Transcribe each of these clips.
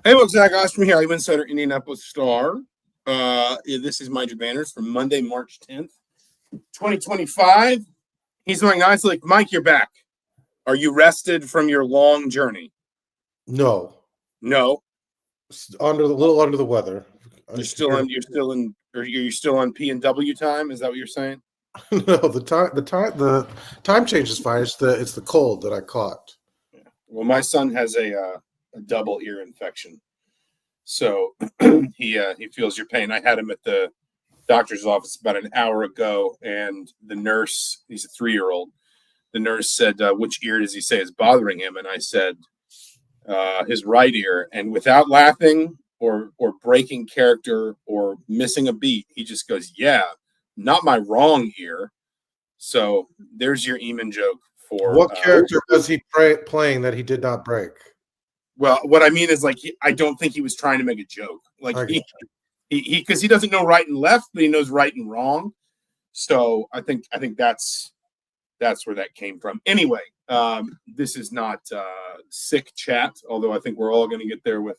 Hey, look, Zach Osterman here, I'm Insider Indianapolis Star. This is Mind Your Banners for Monday, March 10th, 2025. He's going nicely. Mike, you're back. Are you rested from your long journey? No, No. a little under the weather. You're still on P and W time. Is that what you're saying? No, the time change is fine. It's the cold that I caught. Yeah. Well, my son has a double ear infection, so he feels your pain. I had him at the doctor's office about an hour ago, and the nurse, he's a 3-year-old, the nurse said, which ear does he say is bothering him? And I said, his right ear. And without laughing or breaking character or missing a beat, he just goes, yeah, not my wrong ear. So there's your Eamon joke for what character was he playing that he did not break? Well, what I mean is, like, I don't think he was trying to make a joke. Like, because he doesn't know right and left, but he knows right and wrong. So I think that's where that came from. Anyway, this is not sick chat, although I think we're all going to get there with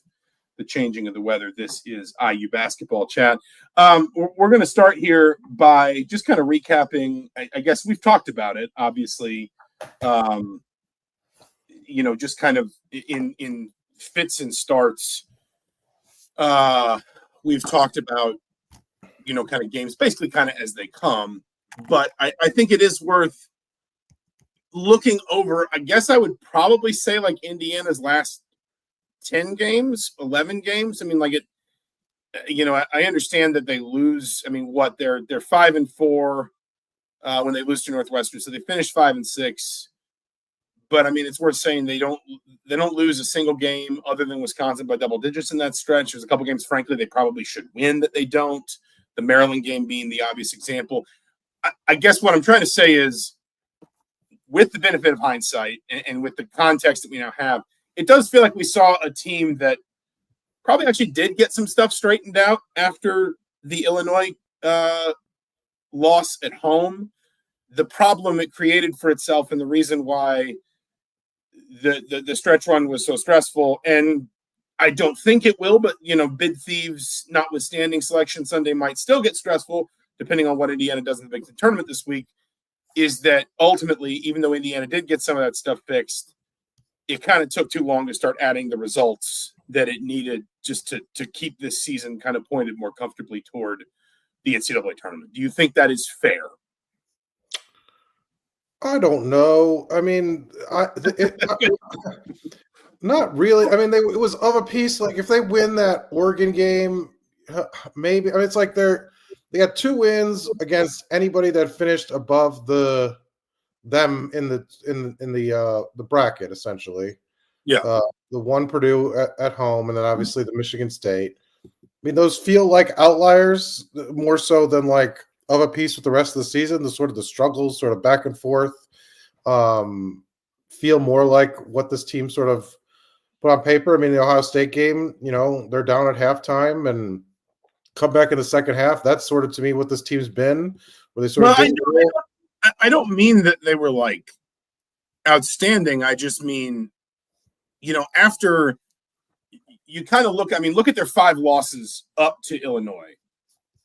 the changing of the weather. This is IU basketball chat. We're going to start here by just kind of recapping. I guess we've talked about it, obviously. Just kind of in fits and starts. We've talked about, kind of games, basically kind of as they come. But I think it is worth looking over. I guess I would probably say like Indiana's last 10 games, 11 games. I mean, like I understand that they lose. I mean, they're 5-4 when they lose to Northwestern. So they finished 5-6. But I mean, it's worth saying they don't lose a single game other than Wisconsin by double digits in that stretch. There's a couple games, frankly, they probably should win that they don't. The Maryland game being the obvious example. I guess what I'm trying to say is, with the benefit of hindsight and with the context that we now have, it does feel like we saw a team that probably actually did get some stuff straightened out after the Illinois loss at home. The problem it created for itself and the reason why the stretch run was so stressful, and I don't think it will, but bid thieves notwithstanding, Selection Sunday might still get stressful depending on what Indiana does in the Big Ten tournament this week, is that ultimately, even though Indiana did get some of that stuff fixed, it kind of took too long to start adding the results that it needed just to keep this season kind of pointed more comfortably toward the NCAA tournament. Do you think that is fair? I don't know. I mean, not really. I mean, it was of a piece. Like if they win that Oregon game, maybe. I mean, it's like they got 2 wins against anybody that finished above them in the bracket, essentially. Yeah. The one Purdue at home, and then obviously the Michigan State. I mean, those feel like outliers more so than like of a piece with the rest of the season. The struggles, sort of back and forth, feel more like what this team sort of put on paper. I mean, the Ohio State game, they're down at halftime and come back in the second half. That's sort of, to me, what this team's been. Where they sort of I don't mean that they were like outstanding. I just mean, after you kind of look at their 5 losses up to Illinois,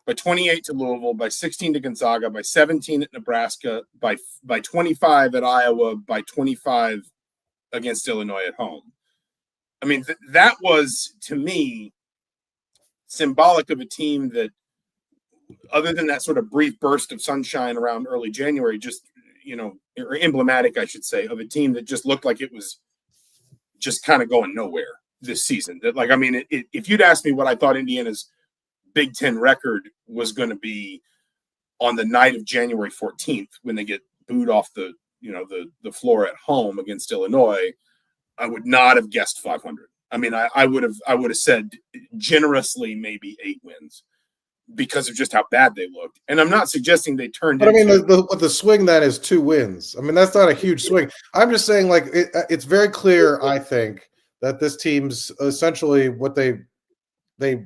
by 28 to Louisville, by 16 to Gonzaga, by 17 at Nebraska, by 25 at Iowa, by 25 against Illinois at home. I mean, that was, to me, symbolic of a team that, other than that sort of brief burst of sunshine around early January, just, or emblematic, I should say, of a team that just looked like it was just kind of going nowhere this season. That, like, I mean, if you'd asked me what I thought Indiana's Big Ten record was going to be on the night of January 14th when they get booed off the floor at home against Illinois, I would not have guessed 500. I mean, I would have said generously maybe 8 wins because of just how bad they looked. And I'm not suggesting they turned. But I mean, the swing then is 2 wins. I mean, that's not a huge swing. I'm just saying, like, it's very clear, I think, that this team's essentially what they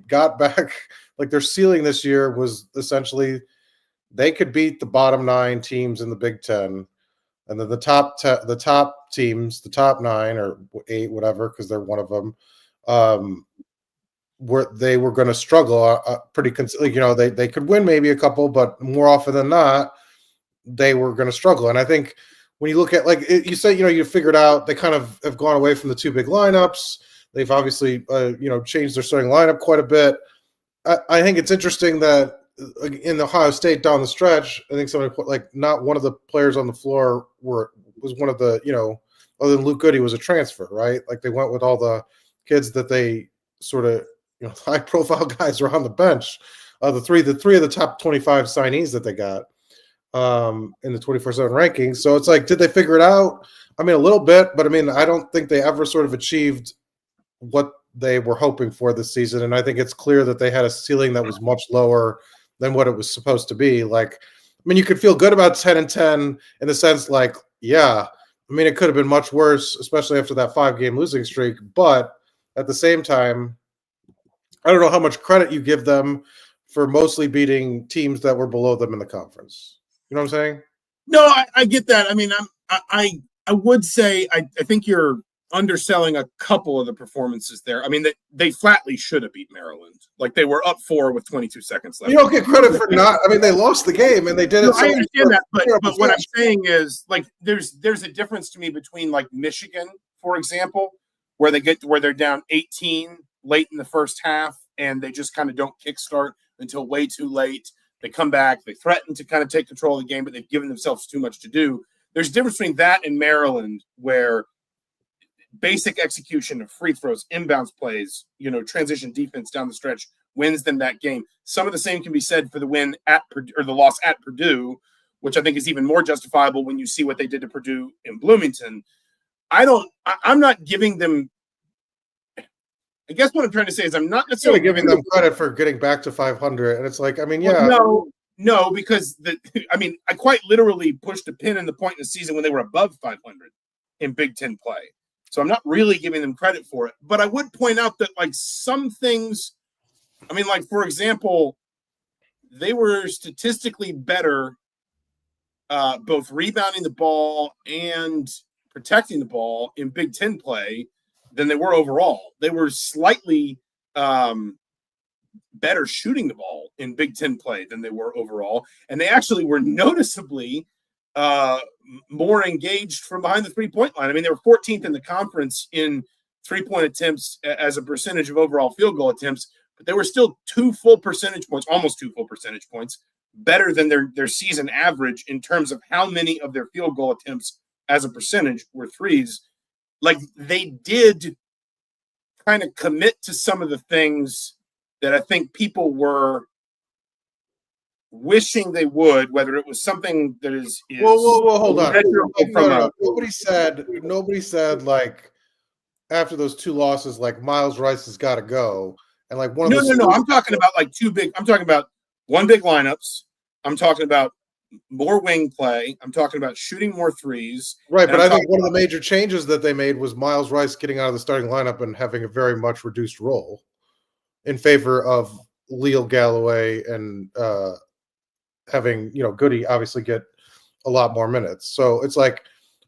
got back. Like, their ceiling this year was essentially they could beat the bottom 9 teams in the Big Ten, and then the top teams, the top 9 or 8, whatever, because they're one of them, where they were going to struggle pretty consistently. They could win maybe a couple, but more often than not, they were going to struggle. And I think when you look at, like you said, you figured out they kind of have gone away from the two big lineups. They've obviously, changed their starting lineup quite a bit. I think it's interesting that in Ohio State down the stretch, I think somebody put, like, not one of the players on the floor was one of the, other than Luke Goody, was a transfer, right? Like, they went with all the kids that they sort of, high profile guys are on the bench. The three of the top 25 signees that they got in the 24/7 rankings. So it's like, did they figure it out? I mean, a little bit, but I mean, I don't think they ever sort of achieved what they were hoping for this season. And I think it's clear that they had a ceiling that was much lower than what it was supposed to be. Like, I mean, you could feel good about 10-10 in the sense, like, yeah, I mean, it could have been much worse, especially after that 5-game losing streak. But at the same time, I don't know how much credit you give them for mostly beating teams that were below them in the conference. You know what I'm saying? No, I get that. I mean, I would say I think you're underselling a couple of the performances there. I mean, they flatly should have beat Maryland. Like, they were up 4 with 22 seconds left. You don't get credit for not. I mean, they lost the game and they did it. No, I understand that, but what I'm saying is, like, there's a difference to me between, like, Michigan, for example, where they're down 18 late in the first half and they just kind of don't kickstart until way too late. They come back, they threaten to kind of take control of the game, but they've given themselves too much to do. There's a difference between that and Maryland, where basic execution of free throws, inbounds plays, transition defense down the stretch wins them that game. Some of the same can be said for the win at Purdue, or the loss at Purdue, which I think is even more justifiable when you see what they did to Purdue in Bloomington. I'm not giving them. I guess what I'm trying to say is I'm not necessarily giving them credit for getting back to 500. And it's like, I mean, yeah. No, because I quite literally pushed a pin in the point in the season when they were above 500 in Big Ten play. So I'm not really giving them credit for it. But I would point out that, like, some things, I mean, like, for example, they were statistically better both rebounding the ball and protecting the ball in Big Ten play than they were overall. They were slightly better shooting the ball in Big Ten play than they were overall. And they actually were noticeably more engaged from behind the three-point line. I mean, they were 14th in the conference in three-point attempts as a percentage of overall field goal attempts, but they were still almost 2 full percentage points better than their season average in terms of how many of their field goal attempts as a percentage were threes. Like, they did kind of commit to some of the things that I think people were wishing they would, whether it was something that is whoa, hold on. No. Nobody said, like, after those 2 losses, like, Miles Rice has got to go. And, like, one of those. No. I'm talking about, like, I'm talking about one big lineups. I'm talking about more wing play. I'm talking about shooting more threes. Right, but I think one of the major changes that they made was Miles Rice getting out of the starting lineup and having a very much reduced role in favor of Leo Galloway and having, Goody obviously get a lot more minutes. So it's like,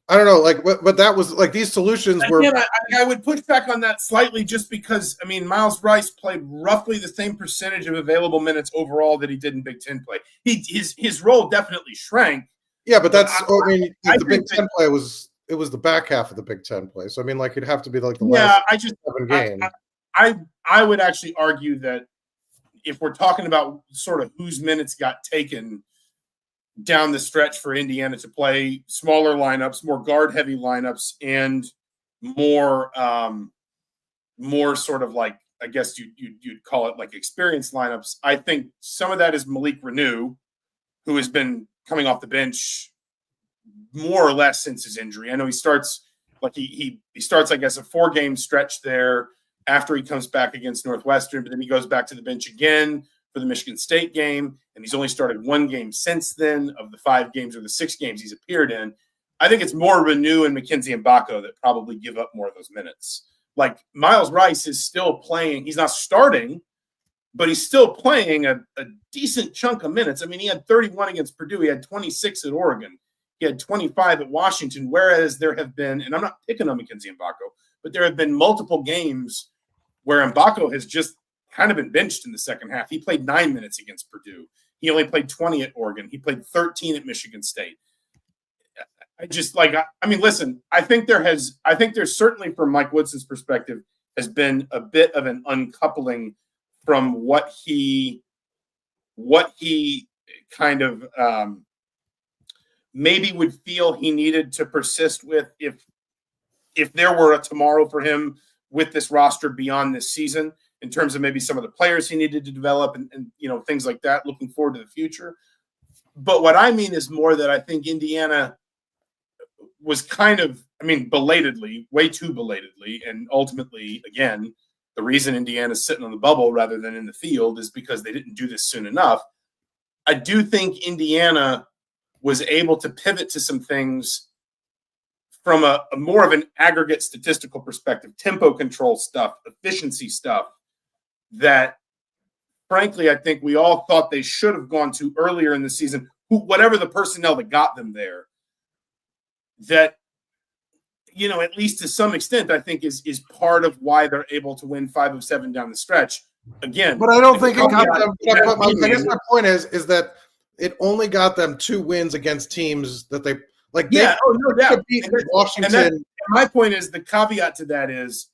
I don't know, like, but that was like, these solutions were. Again, I would push back on that slightly, just because, I mean, Miles Rice played roughly the same percentage of available minutes overall that he did in Big Ten play. His role definitely shrank. Yeah, but that's, the Big Ten play was the back half of the Big Ten play. So I mean, like, it'd have to be like the last 7 games. I would actually argue that if we're talking about sort of whose minutes got taken down the stretch for Indiana to play smaller lineups, more guard-heavy lineups, and more sort of, like, I guess you'd call it, like, experienced lineups, I think some of that is Malik Renew, who has been coming off the bench more or less since his injury. I know he starts, like, he starts, I guess, a 4-game stretch there after he comes back against Northwestern, but then he goes back to the bench again for the Michigan State game, and he's only started 1 game since then of the 5 games or the 6 games he's appeared in. I think it's more Renew and McKenzie Mbako that probably give up more of those minutes. Like, Miles Rice is still playing. He's not starting, but he's still playing a decent chunk of minutes. I mean, he had 31 against Purdue. He had 26 at Oregon. He had 25 at Washington, whereas there have been, and I'm not picking on McKenzie Mbako, but there have been multiple games where Mbako has just kind of been benched in the second half. He played 9 minutes against Purdue. He only played 20 at Oregon. He played 13 at Michigan State. Listen, I think there's certainly from Mike Woodson's perspective has been a bit of an uncoupling from what he kind of maybe would feel he needed to persist with if there were a tomorrow for him with this roster beyond this season, in terms of maybe some of the players he needed to develop and things like that, looking forward to the future. But what I mean is more that I think Indiana was kind of, belatedly, way too belatedly, and ultimately, again, the reason Indiana's sitting on the bubble rather than in the field is because they didn't do this soon enough. I do think Indiana was able to pivot to some things from a more of an aggregate statistical perspective, tempo control stuff, efficiency stuff, that frankly, I think we all thought they should have gone to earlier in the season, whatever the personnel that got them there, that, at least to some extent, I think is part of why they're able to win 5 of 7 down the stretch. Again, but I don't think it got them. I guess my point is that it only got them 2 wins against teams that they like. Yeah, no doubt. Beat Washington. And my point is, the caveat to that is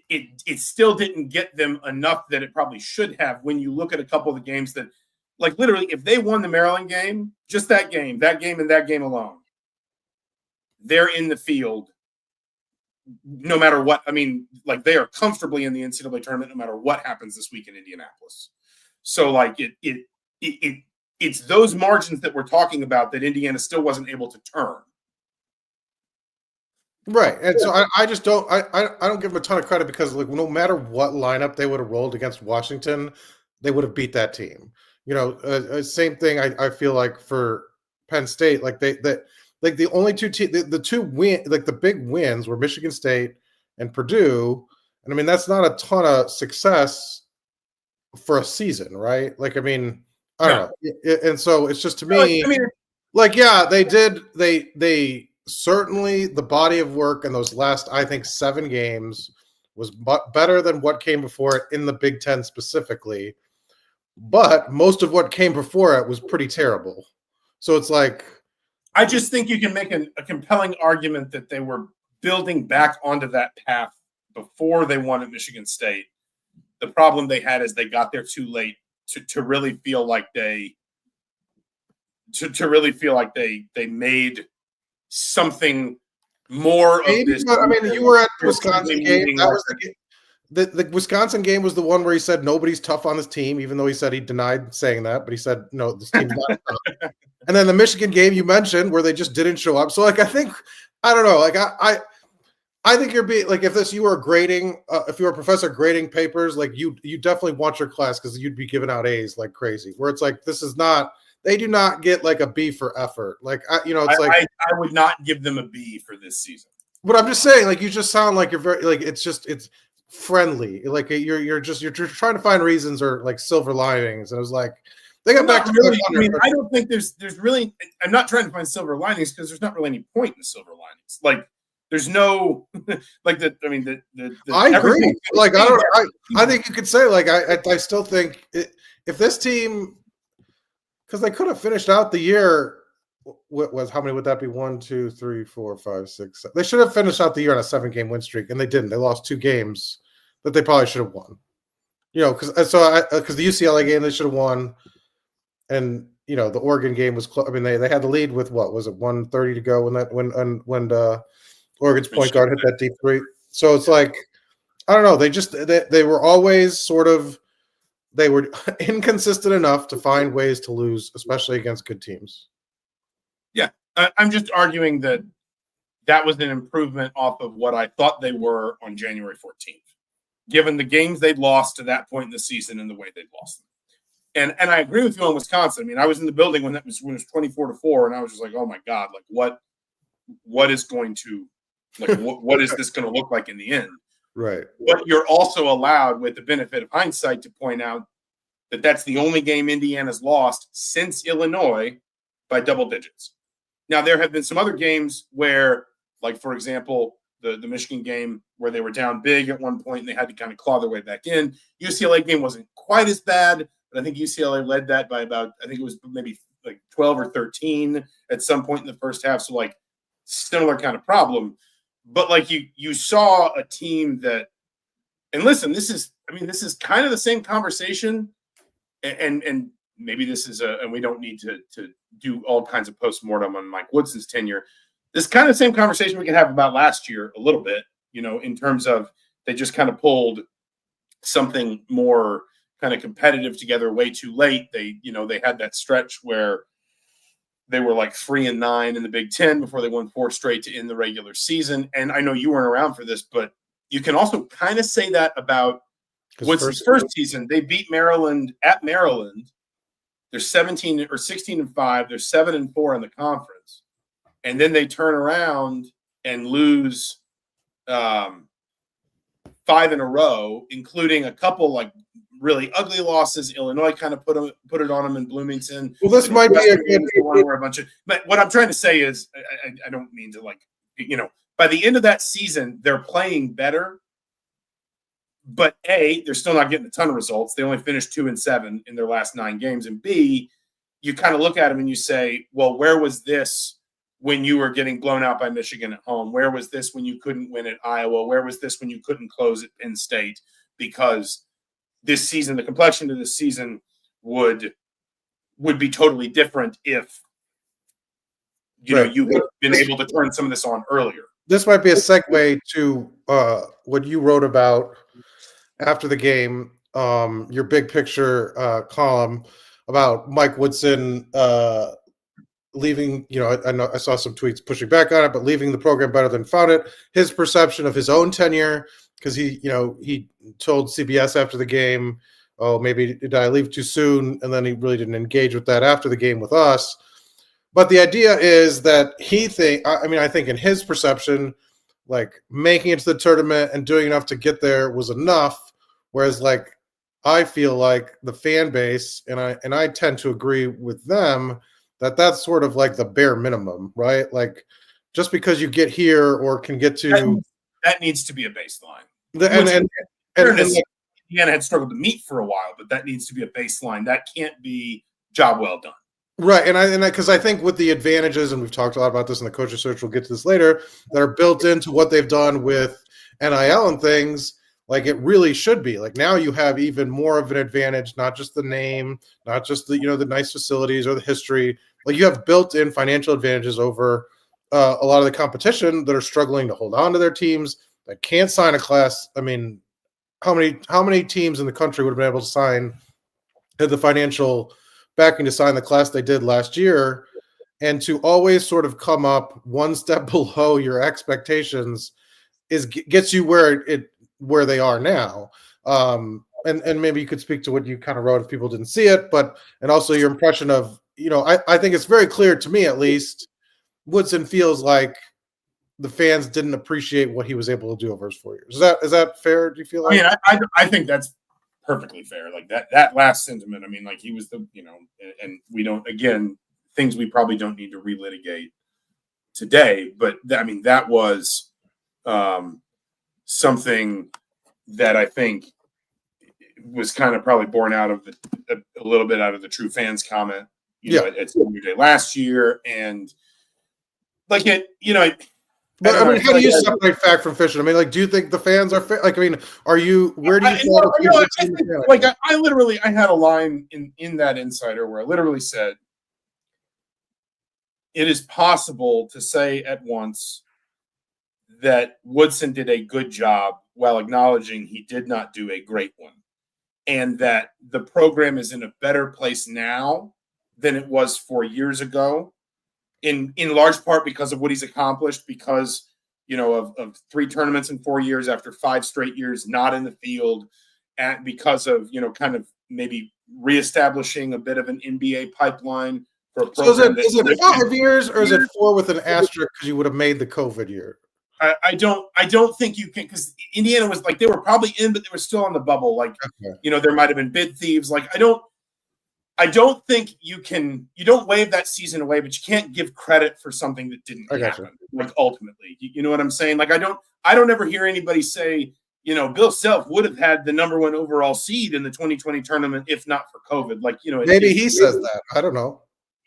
it still didn't get them enough that it probably should have. When you look at a couple of the games that, like, literally, if they won the Maryland game, just that game, and that game alone, they're in the field no matter what. They are comfortably in the NCAA tournament no matter what happens this week in Indianapolis. So, like, it's those margins that we're talking about that Indiana still wasn't able to turn. Right. And so I just don't give them a ton of credit because, like, no matter what lineup they would have rolled against Washington, they would have beat that team. Same thing I feel like for Penn State. Like the only two the big wins were Michigan State and Purdue. And that's not a ton of success for a season, right? Like, I don't know. And so it's just, to me, they certainly, the body of work in those last, I think, 7 games was better than what came before it in the Big Ten specifically. But most of what came before it was pretty terrible. So it's like, I just think you can make a compelling argument that they were building back onto that path before they won at Michigan State. The problem they had is they got there too late to really feel like they made something more of this. You were at the Wisconsin game. That was the Wisconsin game was the one where he said nobody's tough on this team, even though he said he denied saying that, but he said, no, this team's not tough. And then the Michigan game you mentioned where they just didn't show up. So, like, I don't know. Like, I think you're being, like, if you were grading, if you were a professor grading papers, like, you definitely want your class because you'd be giving out A's like crazy. Where it's like, this is not, they do not get like a B for effort. Like, I would not give them a B for this season. But I'm just saying, like, you just sound like you're very, like, it's friendly. Like, you're trying to find reasons or like silver linings. And it was like, they got back to really, I don't think there's really, I'm not trying to find silver linings because there's not really any point in silver linings. Like, there's no, like, I agree. Like, I think you could say, like, I still think if this team, because they could have finished out the year, how many would that be? 1, 2, 3, 4, 5, 6, 7. They should have finished out the year on a 7-game win streak, and they didn't. They lost 2 games that they probably should have won. Because the UCLA game they should have won. And the Oregon game was close. They had the lead with, what was it, 1:30 to go when Oregon's point guard hit that deep 3. So it's like, I don't know. They were always sort of, they were inconsistent enough to find ways to lose, especially against good teams. Yeah, I'm just arguing that was an improvement off of what I thought they were on January 14th, given the games they'd lost to that point in the season and the way they'd lost them. And I agree with you on Wisconsin. I was in the building when it was 24-4, and I was just like, oh my God, like what is going to, like, what is this going to look like in the end? Right. But you're also allowed, with the benefit of hindsight, to point out that that's the only game Indiana's lost since Illinois by double digits. Now, there have been some other games where, like, for example, the Michigan game where they were down big at one point and they had to kind of claw their way back in. UCLA game wasn't quite as bad, but I think UCLA led that by about, I think it was maybe like 12 or 13 at some point in the first half. So like similar kind of problem. But like you saw a team that, and listen, this is kind of the same conversation, and maybe this is and we don't need to do all kinds of postmortem on Mike Woodson's tenure. This kind of same conversation we can have about last year a little bit, in terms of they just kind of pulled something more kind of competitive together way too late. They had that stretch where they were like 3-9 in the Big Ten before they won 4 straight to end the regular season. And I know you weren't around for this, but you can also kind of say that about Woodson's first season. They beat Maryland at Maryland. They're 17 or 16-5. They're 7-4 in the conference. And then they turn around and lose 5 in a row, including a couple like really ugly losses. Illinois kind of put it on them in Bloomington. Well, this might be a good one where a bunch of. But what I'm trying to say is, I don't mean to by the end of that season, they're playing better. But A, they're still not getting a ton of results. They only finished 2-7 in their last 9 games. And B, you kind of look at them and you say, well, where was this when you were getting blown out by Michigan at home? Where was this when you couldn't win at Iowa? Where was this when you couldn't close at Penn State? Because this season, the complexion of this season would be totally different if you had been able to turn some of this on earlier. This might be a segue to what you wrote about after the game, your big picture column about Mike Woodson leaving. I know I saw some tweets pushing back on it, but leaving the program better than found it. His perception of his own tenure. Because he told CBS after the game, "Oh, maybe did I leave too soon?" And then he really didn't engage with that after the game with us. But the idea is that I think in his perception, like making it to the tournament and doing enough to get there was enough. Whereas, like, I feel like the fan base, and I tend to agree with them that that's sort of like the bare minimum, right? Like, just because you get here or can get to that needs to be a baseline. And Indiana had struggled to meet for a while, but that needs to be a baseline. That can't be job well done. Right, because I think with the advantages, and we've talked a lot about this in the coaching search, we'll get to this later, that are built into what they've done with NIL and things, like it really should be. Like now you have even more of an advantage, not just the name, not just the the nice facilities or the history. Like you have built-in financial advantages over a lot of the competition that are struggling to hold on to their teams, that can't sign a class. I mean, how many teams in the country would have been able to sign, had the financial backing to sign the class they did last year? And to always sort of come up one step below your expectations gets you where they are now. And maybe you could speak to what you kind of wrote if people didn't see it, and also your impression of, I think it's very clear to me, at least, Woodson feels like the fans didn't appreciate what he was able to do over his 4 years. Is that fair? Do you feel like? I think that's perfectly fair. Like that last sentiment. I mean, like he was and we don't, again, things we probably don't need to relitigate today. But that was something that I think was kind of probably born out of a little bit out of the true fans comment, at Senior Day last year, and like it, But I mean, how do you separate fact from fiction? I mean, like, do you think the fans are fair? Like, I mean, where do you fall? I literally had a line in that Insider where I literally said, it is possible to say at once that Woodson did a good job while acknowledging he did not do a great one, and that the program is in a better place now than it was 4 years ago. In large part because of what he's accomplished, because, of 3 tournaments in 4 years after 5 straight years not in the field, and because of, kind of maybe reestablishing a bit of an NBA pipeline for a program. So is it 5 years or is it 4 with an asterisk because you would have made the COVID year? I don't think you can, because Indiana was like, they were probably in, but they were still on the bubble. Like, there might have been bid thieves. Like, I I don't think you don't wave that season away, but you can't give credit for something that didn't happen. Like ultimately, you know what I'm saying? Like I don't ever hear anybody say, Bill Self would have had the number 1 overall seed in the 2020 tournament if not for COVID. Like, maybe he says that. I don't know.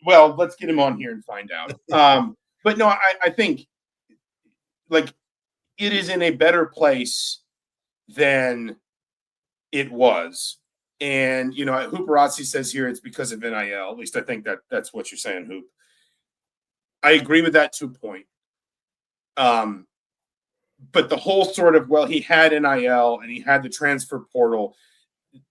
Well, let's get him on here and find out. But no, I think like it is in a better place than it was. And, Hooperazzi says here it's because of NIL. At least I think that's what you're saying, Hoop. I agree with that to a point. But the whole sort of, he had NIL and he had the transfer portal.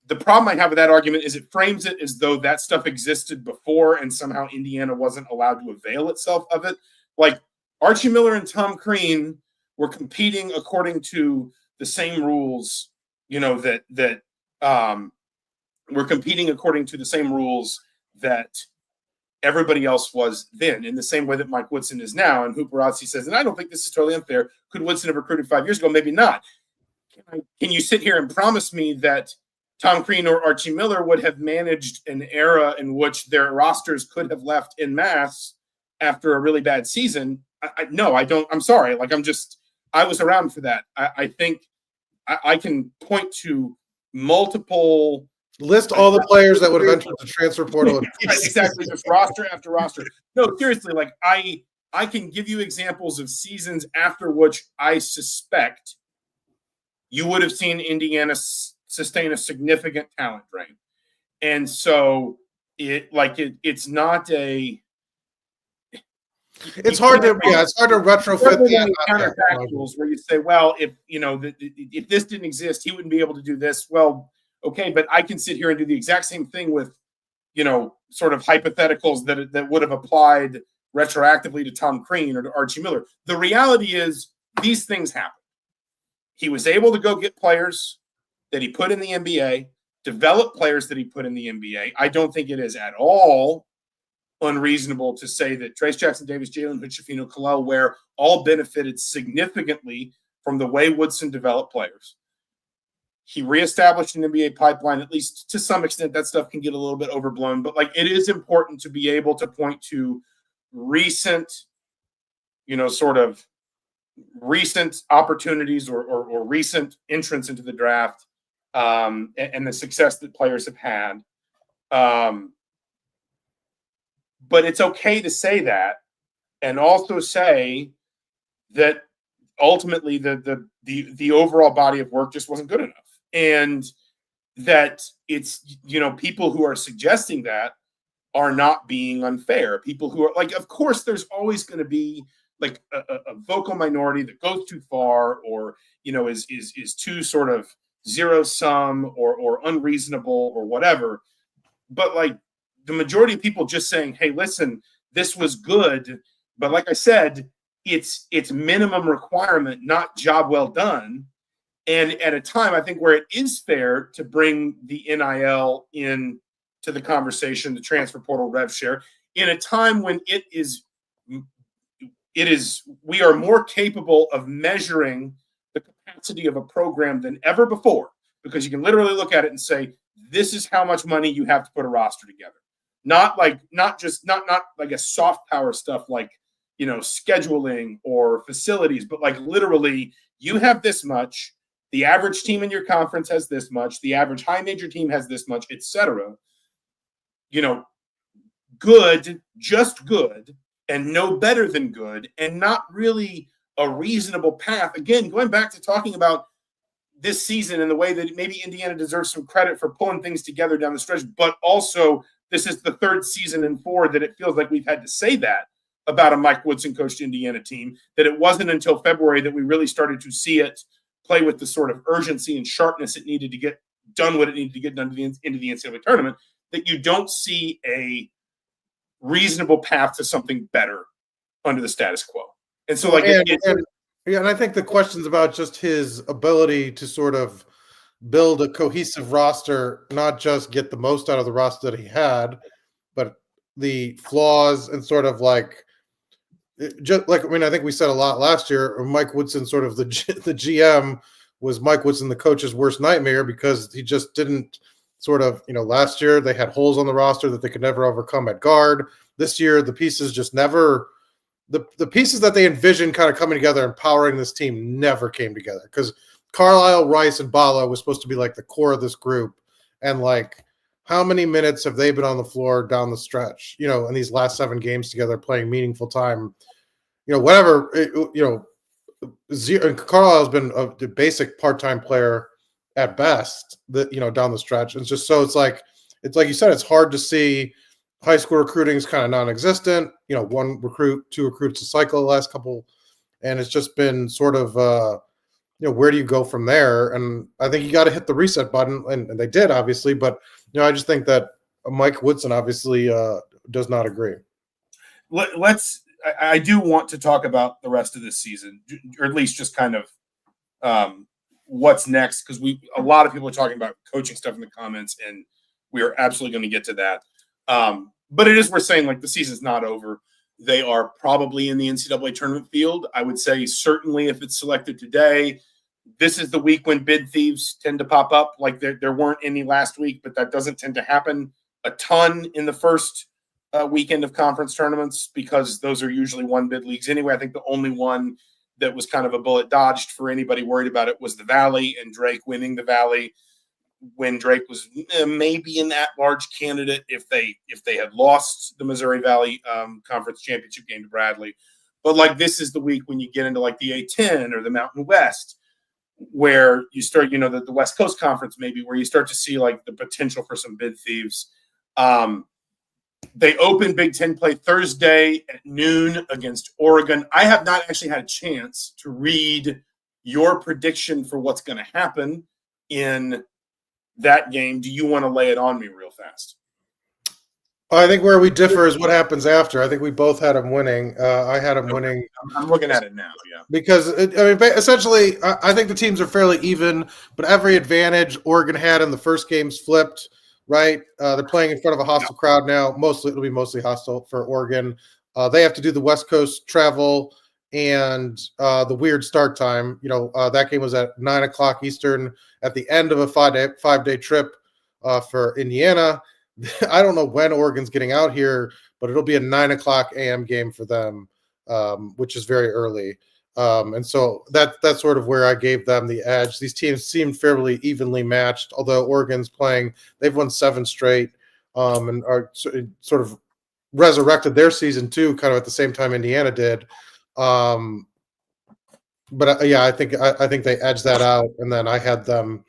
The problem I have with that argument is it frames it as though that stuff existed before and somehow Indiana wasn't allowed to avail itself of it. Like Archie Miller and Tom Crean were competing according to the same rules, that we're competing according to the same rules that everybody else was then, in the same way that Mike Woodson is now. And Hooperazzi says, and I don't think this is totally unfair. Could Woodson have recruited 5 years ago? Maybe not. Can you sit here and promise me that Tom Crean or Archie Miller would have managed an era in which their rosters could have left en masse after a really bad season? No, I don't. I'm sorry. Like, I was around for that. I think I can point to multiple. List all the players that would have entered the transfer portal. Exactly, just roster after roster. No, seriously, like I can give you examples of seasons after which I suspect you would have seen Indiana sustain a significant talent drain. And so it's not a. It's hard to retrofit the counterfactuals where you say, well, if this didn't exist, he wouldn't be able to do this. Well, okay, but I can sit here and do the exact same thing with, sort of hypotheticals that would have applied retroactively to Tom Crean or to Archie Miller. The reality is these things happen. He was able to go get players that he put in the NBA, develop players that he put in the NBA. I don't think it is at all unreasonable to say that Trace Jackson Davis, Jalen Hood, Shafino Kalel Ware all benefited significantly from the way Woodson developed players. He reestablished an NBA pipeline, at least to some extent. That stuff can get a little bit overblown, but it is important to be able to point to recent, sort of recent opportunities or recent entrance into the draft and the success that players have had. But it's okay to say that and also say that ultimately the overall body of work just wasn't good enough. And that it's, people who are suggesting that are not being unfair. People who are of course, there's always going to be a vocal minority that goes too far or, is too sort of zero sum or unreasonable or whatever. But the majority of people just saying, hey, listen, this was good. But like I said, it's minimum requirement, not job well done. And at a time, I think, where it is fair to bring the NIL in to the conversation, the transfer portal rev share, in a time when we are more capable of measuring the capacity of a program than ever before, because you can literally look at it and say, this is how much money you have to put a roster together. Not like a soft power stuff like, scheduling or facilities, but literally you have this much. The average team in your conference has this much. The average high major team has this much, etc. Good, just good, and no better than good, and not really a reasonable path. Again, going back to talking about this season and the way that maybe Indiana deserves some credit for pulling things together down the stretch, but also this is the third season in 4 that it feels like we've had to say that about a Mike Woodson coached Indiana team, that it wasn't until February that we really started to see it play with the sort of urgency and sharpness it needed to get done what it needed to get done into the NCAA tournament, that you don't see a reasonable path to something better under the status quo. And so and I think the questions about just his ability to sort of build a cohesive roster, not just get the most out of the roster that he had, but the flaws and sort of I think we said a lot last year, Mike Woodson, sort of the GM was Mike Woodson, the coach's worst nightmare, because he just didn't sort of, last year they had holes on the roster that they could never overcome at guard. This year, the pieces just never the pieces that they envisioned kind of coming together and powering this team never came together, because Carlisle, Rice, and Bala was supposed to be like the core of this group. And like, how many minutes have they been on the floor down the stretch, in these last 7 games together, playing meaningful time, whatever, and Carlisle's been a basic part-time player at best, down the stretch. It's just, so it's like you said, it's hard to see. High school recruiting is kind of non-existent. 1 recruit, 2 recruits a cycle the last couple, and it's just been sort of, where do you go from there? And I think you got to hit the reset button, and they did, obviously. But I just think that Mike Woodson obviously does not agree. I do want to talk about the rest of this season, or at least just kind of what's next, because a lot of people are talking about coaching stuff in the comments, and we are absolutely going to get to that. But it is worth saying, like, the season's not over. They are probably in the NCAA tournament field. I would say certainly if it's selected today, this is the week when bid thieves tend to pop up. Like, there weren't any last week, but that doesn't tend to happen a ton in the first weekend of conference tournaments, because those are usually 1-bid leagues anyway. I think the only one that was kind of a bullet dodged for anybody worried about it was the Valley, and Drake winning the Valley when Drake was maybe an at-large candidate if they had lost the Missouri Valley Conference Championship game to Bradley. But like, this is the week when you get into like the A10 or the Mountain West, where you start, the West Coast Conference maybe, where you start to see like the potential for some bid thieves. They open Big Ten play Thursday at noon against Oregon. I have not actually had a chance to read your prediction for what's going to happen in that game. Do you want to lay it on me real fast? I think where we differ is what happens after. I think we both had them winning. I had them winning. I'm looking at it now, yeah. Because, essentially, I think the teams are fairly even, but every advantage Oregon had in the first game's flipped, right? They're playing in front of a hostile crowd now. It'll be mostly hostile for Oregon. They have to do the West Coast travel and the weird start time. That game was at 9 o'clock Eastern at the end of a 5-day trip for Indiana. I don't know when Oregon's getting out here, but it'll be a 9 o'clock a.m. game for them, which is very early. And so that's sort of where I gave them the edge. These teams seem fairly evenly matched, although Oregon's they've won 7 straight and are sort of resurrected their season too, kind of at the same time Indiana did. But I think they edged that out, and then I had them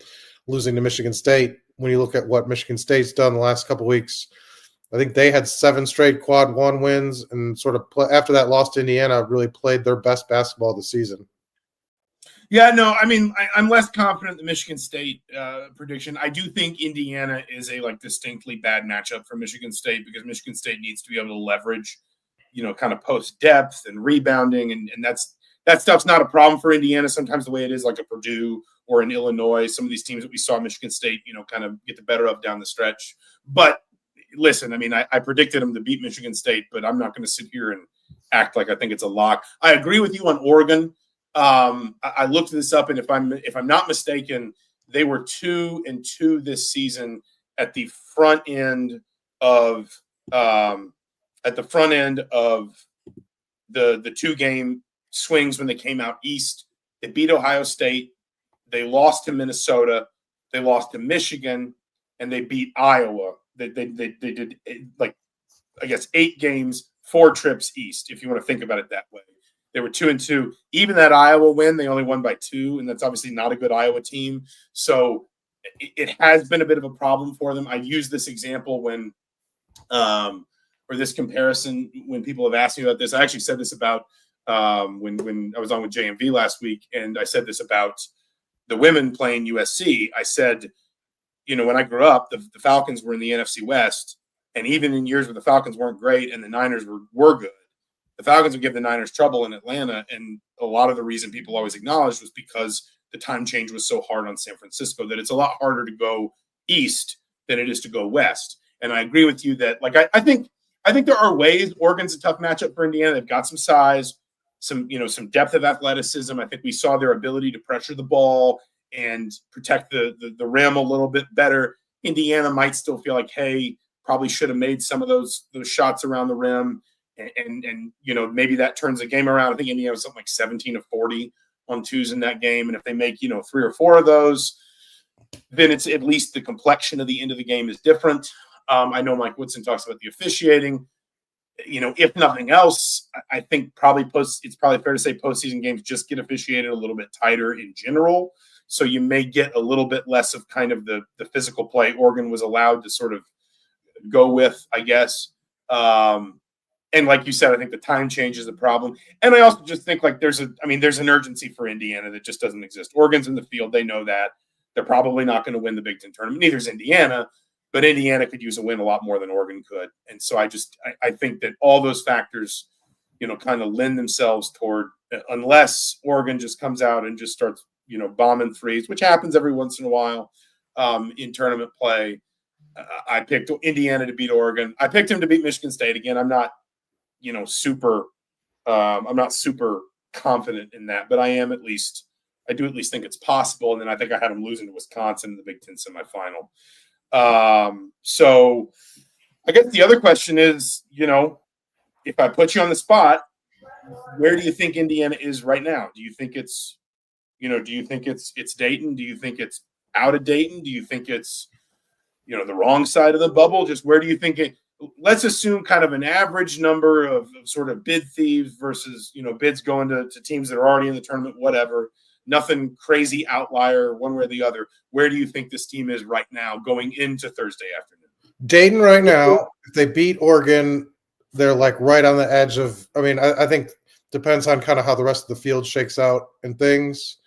losing to Michigan State. When you look at what Michigan State's done the last couple of weeks, I think they had 7 straight quad 1 wins, and sort of after that loss to Indiana, really played their best basketball of the season. Yeah, no, I mean, I'm less confident in the Michigan State prediction. I do think Indiana is a distinctly bad matchup for Michigan State, because Michigan State needs to be able to leverage, kind of post depth and rebounding, and that stuff's not a problem for Indiana. Sometimes the way it is, like a Purdue or in Illinois, some of these teams that we saw Michigan State, kind of get the better of down the stretch. But listen, I mean, I predicted them to beat Michigan State, but I'm not going to sit here and act like I think it's a lock. I agree with you on Oregon. I looked this up, and if I'm not mistaken, they were 2-2 this season at the front end of the 2-game swings when they came out east. They beat Ohio State. They lost to Minnesota. They lost to Michigan, and they beat Iowa. They did, like, I guess 8 games, 4 trips east, if you want to think about it that way. They were 2-2. Even that Iowa win, they only won by 2, and that's obviously not a good Iowa team. So it has been a bit of a problem for them. I use this example when or this comparison when people have asked me about this. I actually said this about when I was on with JMV last week, and I said this about the women playing USC. I said, when I grew up, the Falcons were in the NFC West, and even in years where the Falcons weren't great and the Niners were good, the Falcons would give the Niners trouble in Atlanta, and a lot of the reason people always acknowledged was because the time change was so hard on San Francisco that it's a lot harder to go east than it is to go west. And I agree with you that, like, I think there are ways. Oregon's a tough matchup for Indiana. They've got some size, some depth of athleticism. I think we saw their ability to pressure the ball and protect the rim a little bit better Indiana might still feel like, hey, probably should have made some of those shots around the rim. And maybe that turns the game around. I think Indiana was something like 17 of 40 on twos in that game. And if they make, 3 or 4 of those, then it's at least the complexion of the end of the game is different. I know Mike Woodson talks about the officiating. If nothing else, I think it's probably fair to say postseason games just get officiated a little bit tighter in general. So you may get a little bit less of kind of the physical play Oregon was allowed to sort of go with, I guess. And like you said, I think the time change is the problem. And I also just think like there's an urgency for Indiana that just doesn't exist. Oregon's in the field. They know that. They're probably not going to win the Big Ten tournament. Neither is Indiana, but Indiana could use a win a lot more than Oregon could. And so I think that all those factors, kind of lend themselves toward, unless Oregon just comes out and just starts, bombing threes, which happens every once in a while in tournament play. I picked Indiana to beat Oregon. I picked him to beat Michigan State. Again, I'm not, super confident in that, but I do at least think it's possible. And then I think I had him losing to Wisconsin in the Big Ten semifinal. So I guess the other question is, if I put you on the spot, where do you think Indiana is right now? Do you think it's Dayton? Do you think it's out of Dayton? Do you think it's, the wrong side of the bubble? Just where do you think it? Let's assume kind of an average number of sort of bid thieves versus, bids going to teams that are already in the tournament, whatever. Nothing crazy outlier one way or the other. Where do you think this team is right now going into Thursday afternoon? Dayton right now, if they beat Oregon, they're like right on the edge of – I think depends on kind of how the rest of the field shakes out and things,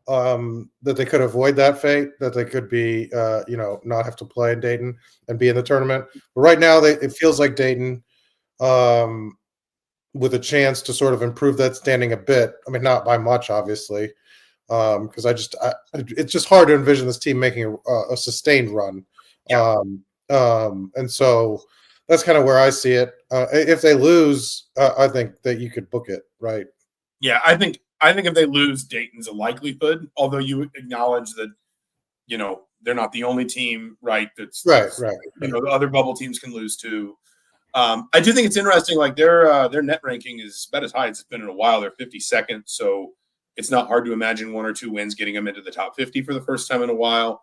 that they could avoid that fate, that they could be, not have to play in Dayton and be in the tournament. But right now, it feels like Dayton with a chance to sort of improve that standing a bit. Not by much, obviously, because it's just hard to envision this team making a sustained run. Yeah. And so that's kind of where I see it. If they lose, I think that you could book it, right? Yeah, I think if they lose, Dayton's a likelihood, although you acknowledge that, they're not the only team, right? That's right. The other bubble teams can lose too. I do think it's interesting, like their net ranking is about as high as it's been in a while. They're 52nd, so it's not hard to imagine 1 or 2 wins getting them into the top 50 for the first time in a while.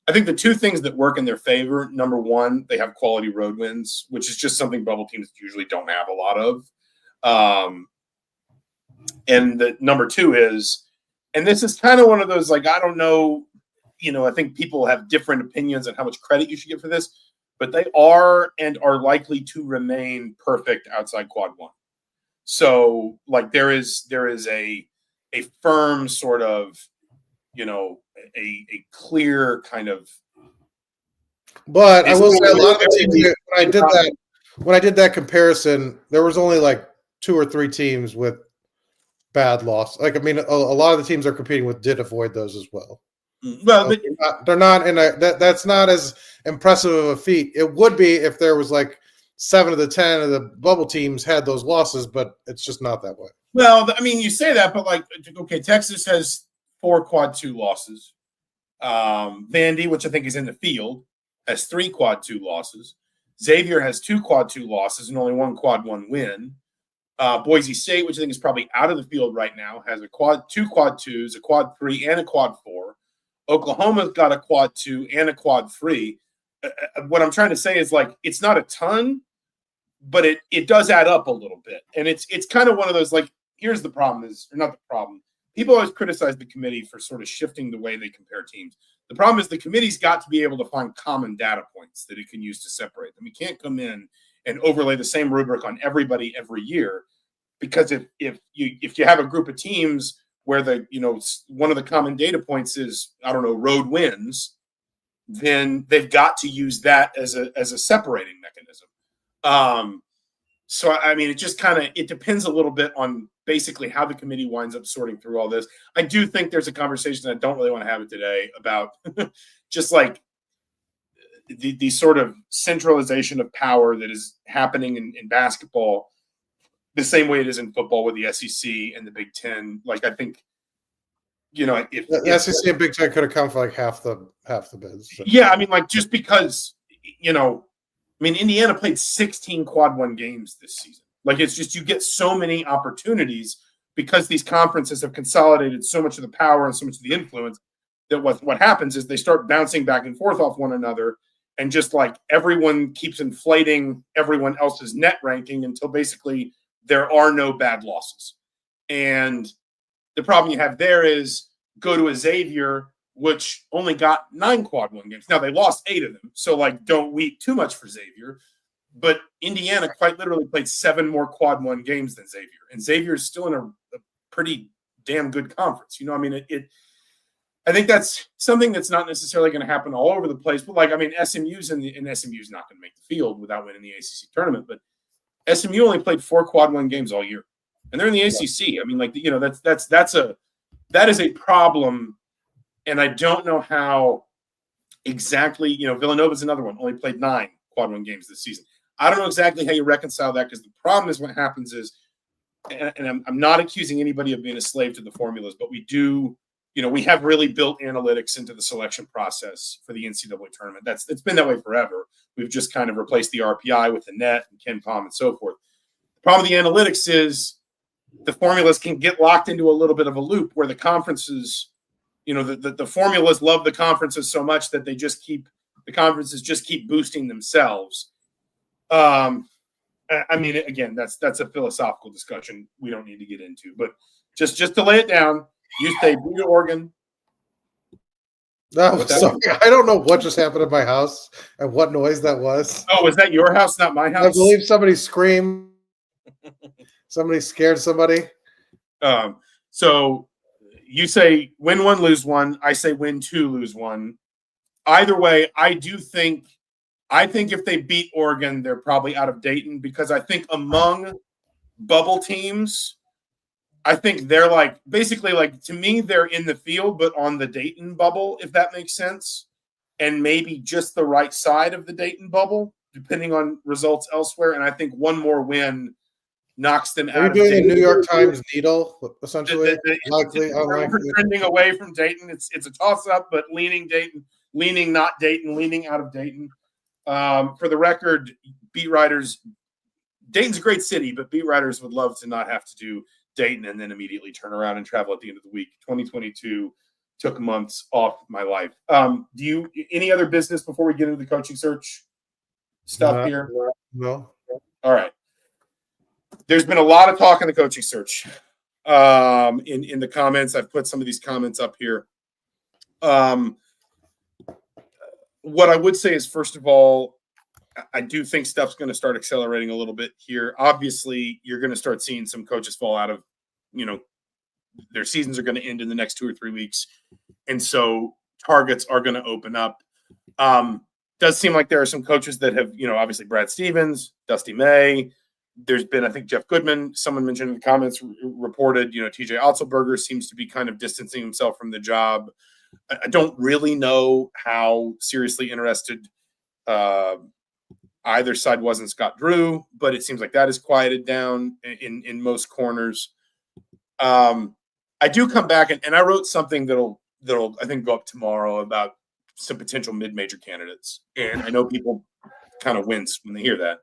I think the 2 things that work in their favor, number one, they have quality road wins, which is just something bubble teams usually don't have a lot of. And the number 2 is, and this is kind of one of those, like, I don't know, I think people have different opinions on how much credit you should give for this, but they are and are likely to remain perfect outside quad 1. So like there is a firm sort of, a clear kind of. But I will say a lot of the teams, when I did that comparison, there was only like 2 or 3 teams with bad loss. Like, a lot of the teams are competing with did avoid those as well. Well, but they're not in that's not as impressive of a feat. It would be if there was like 7 of the 10 of the bubble teams had those losses, but it's just not that way. Well, you say that, but like, okay, Texas has 4 quad 2 losses. Vandy, which I think is in the field, has 3 quad 2 losses. Xavier has 2 quad 2 losses and only 1 quad 1 win. Boise State, which I think is probably out of the field right now, has 2 quad 2s, a quad 3, and a quad 4. Oklahoma's got a quad 2 and a quad 3. What I'm trying to say is, like, it's not a ton, but it does add up a little bit. And it's kind of one of those, like, here's the problem is, or not the problem. People always criticize the committee for sort of shifting the way they compare teams. The problem is the committee's got to be able to find common data points that it can use to separate them. You can't come in and overlay the same rubric on everybody every year, because if you have a group of teams where one of the common data points is, I don't know, road wins, then they've got to use that as a separating mechanism. So it just it depends a little bit on basically how the committee winds up sorting through all this. I do think there's a conversation, I don't really want to have it today, about just like the sort of centralization of power that is happening in basketball, the same way it is in football with the SEC and the Big Ten. Like, I think if the SEC and Big Ten could have come for like half the bids. So. Yeah, I mean, like just because Indiana played 16 quad one games this season. Like it's just you get so many opportunities because these conferences have consolidated so much of the power and so much of the influence that what happens is they start bouncing back and forth off one another, and just like everyone keeps inflating everyone else's net ranking until basically there are no bad losses. And the problem you have there is go to a Xavier, which only got 9 quad one games. Now they lost 8 of them, so like don't weep too much for Xavier. But Indiana quite literally played 7 more quad one games than Xavier, and Xavier is still in a pretty damn good conference. I think that's something that's not necessarily going to happen all over the place. But SMU's SMU's not going to make the field without winning the ACC tournament. But SMU only played 4 quad one games all year, and they're in the ACC. I mean, that is a problem, and I don't know how exactly. Villanova's another one, only played 9 quad one games this season. I don't know exactly how you reconcile that, because the problem is what happens is, and I'm not accusing anybody of being a slave to the formulas, but we do. We have really built analytics into the selection process for the NCAA tournament. It's been that way forever. We've just kind of replaced the RPI with the net and Ken Palm and so forth. The problem with the analytics is the formulas can get locked into a little bit of a loop where the conferences, the formulas love the conferences so much that the conferences just keep boosting themselves. Again, that's a philosophical discussion we don't need to get into, but just to lay it down. You say beat Oregon. Sorry. I don't know what just happened in my house and what noise that was. Oh, was that your house, not my house? I believe somebody screamed. Somebody scared somebody. So you say win 1, lose 1. I say win 2, lose 1. Either way, I think if they beat Oregon, they're probably out of Dayton, because I think among bubble teams, I think they're to me, they're in the field, but on the Dayton bubble, if that makes sense, and maybe just the right side of the Dayton bubble, depending on results elsewhere. And I think one more win knocks them out. Are you doing the New York Times needle, essentially? We're trending away from Dayton. It's a toss-up, but leaning Dayton, leaning not Dayton, leaning out of Dayton. For the record, beat writers, Dayton's a great city, but beat writers would love to not have to do Dayton and then immediately turn around and travel at the end of the week. 2022 took months off my life. Do you any other business before we get into the coaching search stuff here? No. All right. There's been a lot of talk in the coaching search. In the comments, I've put some of these comments up here. What I would say is, first of all, I do think stuff's going to start accelerating a little bit here. Obviously, you're going to start seeing some coaches fall out of, their seasons are going to end in the next 2 or 3 weeks. And so targets are going to open up. Does seem like there are some coaches that have, obviously Brad Stevens, Dusty May. There's been, I think, Jeff Goodman, someone mentioned in the comments, reported, TJ Otzelberger seems to be kind of distancing himself from the job. I don't really know how seriously interested either side was in Scott Drew, but it seems like that is quieted down in most corners. I do come back and I wrote something that'll I think go up tomorrow about some potential mid-major candidates. And I know people kind of wince when they hear that.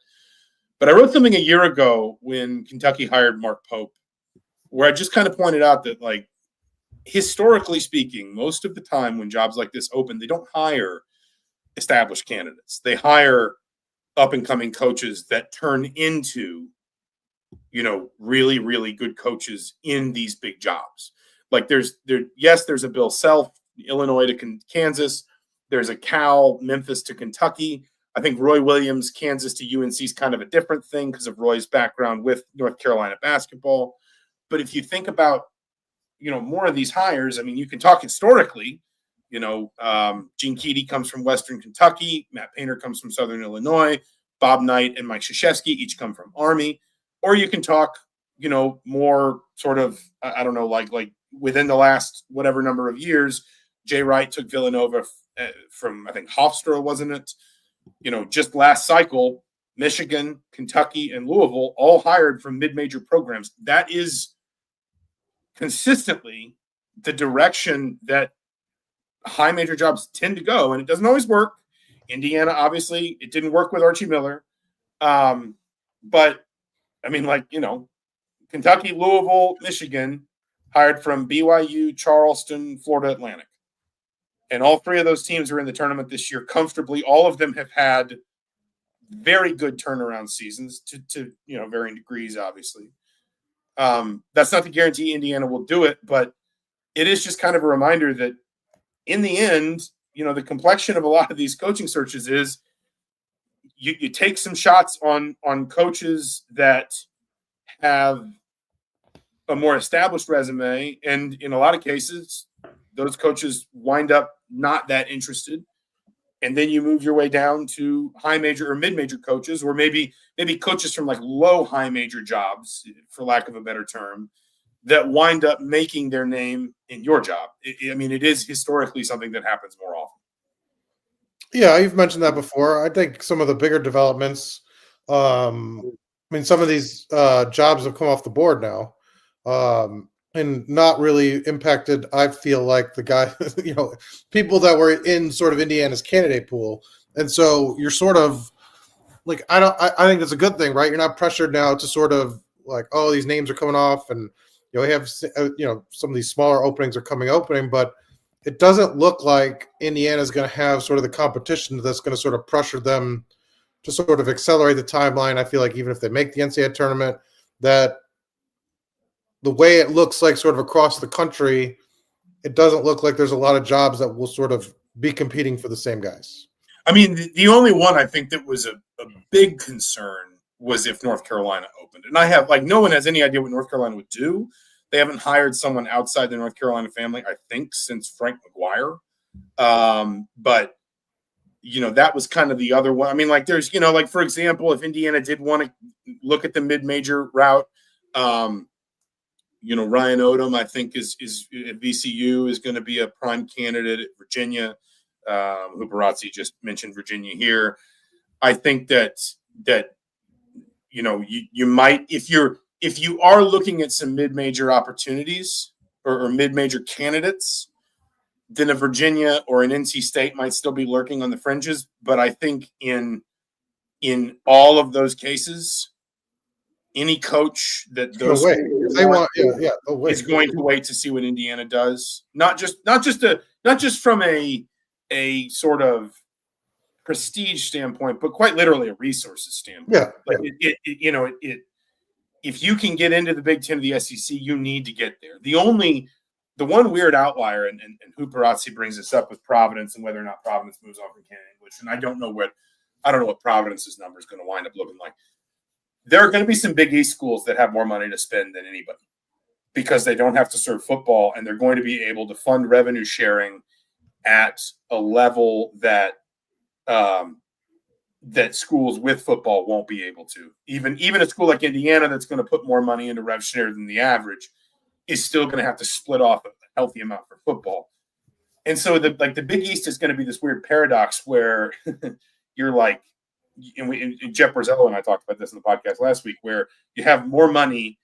But I wrote something a year ago when Kentucky hired Mark Pope, where I just kind of pointed out that, like, historically speaking, most of the time when jobs like this open, they don't hire established candidates. They hire up-and-coming coaches that turn into, really, really good coaches in these big jobs. Like there's a Bill Self, Illinois to Kansas. There's a Cal, Memphis to Kentucky. I think Roy Williams, Kansas to UNC is kind of a different thing because of Roy's background with North Carolina basketball. But if you think about, more of these hires, I mean, you can talk historically. Gene Keady comes from Western Kentucky. Matt Painter comes from Southern Illinois. Bob Knight and Mike Krzyzewski each come from Army. Or you can talk, more sort of, I don't know, like within the last whatever number of years, Jay Wright took Villanova from, I think, Hofstra, wasn't it? Just last cycle, Michigan, Kentucky, and Louisville all hired from mid-major programs. That is consistently the direction that high major jobs tend to go, and it doesn't always work. Indiana, obviously, it didn't work with Archie Miller. But I mean, like, Kentucky, Louisville, Michigan hired from BYU, Charleston, Florida Atlantic. And all three of those teams are in the tournament this year comfortably. All of them have had very good turnaround seasons to varying degrees, obviously. That's not to guarantee Indiana will do it, but it is just kind of a reminder that in the end, the complexion of a lot of these coaching searches is you take some shots on coaches that have a more established resume, and in a lot of cases, those coaches wind up not that interested. And then you move your way down to high major or mid-major coaches, or maybe coaches from like low high major jobs, for lack of a better term, that wind up making their name in your job. It is historically something that happens more often. Yeah, you've mentioned that before. I think some of the bigger developments, some of these jobs have come off the board now, and not really impacted, I feel like, the guy, people that were in sort of Indiana's candidate pool. And so you're sort of like, I think that's a good thing, right? You're not pressured now to sort of like, oh, these names are coming off, and we have, some of these smaller openings are opening, but it doesn't look like Indiana is going to have sort of the competition that's going to sort of pressure them to sort of accelerate the timeline. I feel like even if they make the NCAA tournament, that the way it looks like sort of across the country, it doesn't look like there's a lot of jobs that will sort of be competing for the same guys. I mean, the only one I think that was a big concern was if North Carolina opened. And I have, no one has any idea what North Carolina would do. They haven't hired someone outside the North Carolina family, I think, since Frank McGuire. But, that was kind of the other one. I mean, there's, for example, if Indiana did want to look at the mid-major route, Ryan Odom, I think, is at VCU is going to be a prime candidate at Virginia. Huperazzi just mentioned Virginia here. I think that you might, if you are looking at some mid-major opportunities or mid-major candidates, then a Virginia or an NC State might still be lurking on the fringes. But I think in all of those cases, any coach that those is going to wait to see what Indiana does. Not just from a sort of prestige standpoint, but quite literally a resources standpoint. If you can get into the Big Ten of the SEC, you need to get there. The one weird outlier, and Huperazzi brings this up with Providence and whether or not Providence moves on from Canada English, and I don't know what Providence's number is going to wind up looking like. There are going to be some Big East schools that have more money to spend than anybody because they don't have to serve football, and they're going to be able to fund revenue sharing at a level that that schools with football won't be able to. Even a school like Indiana that's going to put more money into rev share than the average is still going to have to split off a healthy amount for football. And so the Big East is going to be this weird paradox where you're like, and Jeff Borzello and I talked about this in the podcast last week, where you have more money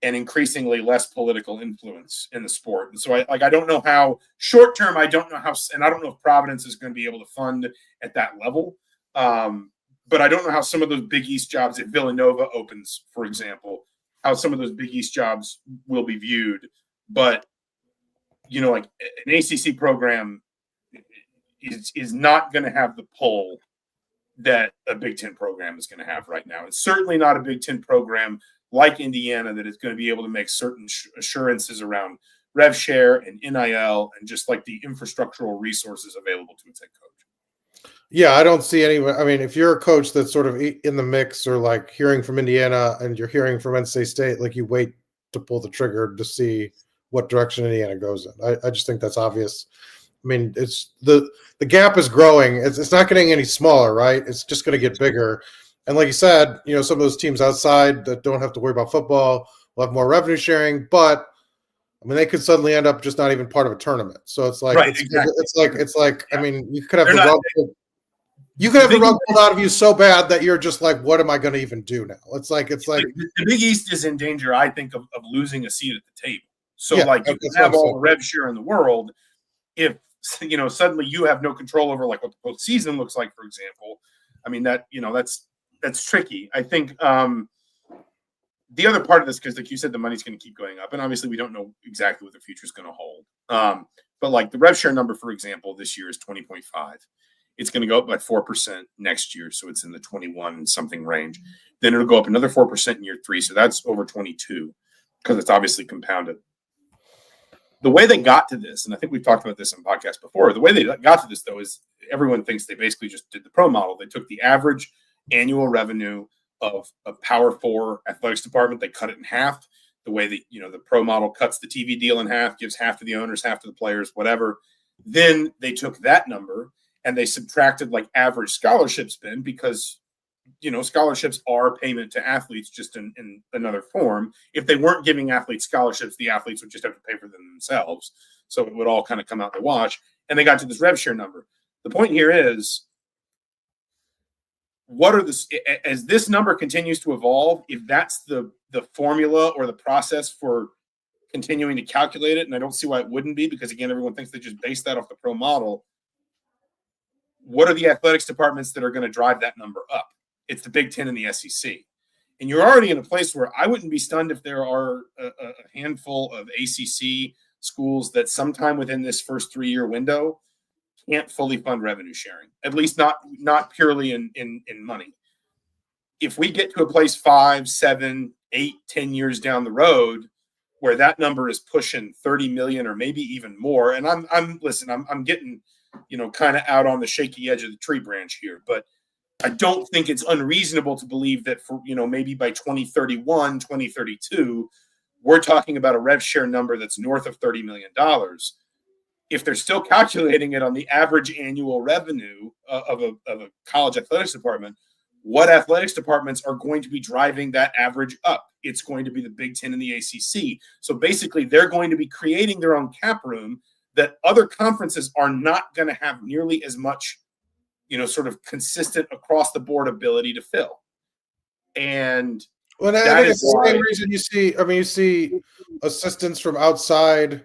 and increasingly less political influence in the sport. And so I don't know how short term, and I don't know if Providence is going to be able to fund at that level. But I don't know how some of those Big East jobs, if Villanova opens, for example, how some of those Big East jobs will be viewed. But, an ACC program is not going to have the pull that a Big Ten program is going to have right now. It's certainly not a Big Ten program like Indiana that is going to be able to make certain assurances around rev share and NIL and just like the infrastructural resources available to its head coach. Yeah, I don't see any. I mean, if you're a coach that's sort of in the mix or like hearing from Indiana and you're hearing from NC State, like you wait to pull the trigger to see what direction Indiana goes in. I just think that's obvious. I mean, it's the gap is growing. It's not getting any smaller, right? It's just going to get bigger. And like you said, some of those teams outside that don't have to worry about football will have more revenue sharing, but I mean, they could suddenly end up just not even part of a tournament. So it's like, right, exactly. It's like, I mean, you could have the rug pulled out of you so bad that you're just like, what am I going to even do now? It's like the Big East is in danger, I think, of losing a seat at the table. So Yeah, like you that's can what have I'm all saying. the rev share in the world. If suddenly you have no control over like what the postseason looks like, for example, I mean that's tricky. I think the other part of this, because like you said, the money's going to keep going up, and obviously we don't know exactly what the future is going to hold. But like the rev share number, for example, this year is 20.5. It's going to go up by 4% next year, so it's in the 21 something range. Then it'll go up another 4% in year 3, so that's over 22 because it's obviously compounded. The way they got to this, and I think we've talked about this on podcasts before, the way they got to this, though, is everyone thinks they basically just did the pro model. They took the average annual revenue of a Power 4 athletics department. They cut it in half. The way that, the pro model cuts the TV deal in half, gives half to the owners, half to the players, whatever. Then they took that number and they subtracted like average scholarship spend because scholarships are payment to athletes just in another form. If they weren't giving athletes scholarships, the athletes would just have to pay for them themselves. So it would all kind of come out in the wash. And they got to this rev share number. The point here is, as this number continues to evolve, if that's the formula or the process for continuing to calculate it, and I don't see why it wouldn't be, because again, everyone thinks they just base that off the pro model. What are the athletics departments that are going to drive that number up? It's the Big Ten and the SEC. And you're already in a place where I wouldn't be stunned if there are a handful of ACC schools that sometime within this first 3-year window can't fully fund revenue sharing, at least not purely in money. If we get to a place 5, 7, 8, 10 years down the road where that number is pushing 30 million or maybe even more, and I'm getting kind of out on the shaky edge of the tree branch here, but I don't think it's unreasonable to believe that for, maybe by 2031, 2032, we're talking about a rev share number that's north of $30 million. If they're still calculating it on the average annual revenue of a college athletics department, what athletics departments are going to be driving that average up? It's going to be the Big Ten and the ACC. So basically, they're going to be creating their own cap room that other conferences are not going to have nearly as much sort of consistent across the board ability to fill. And well, I think it's the same reason you see assistants from outside,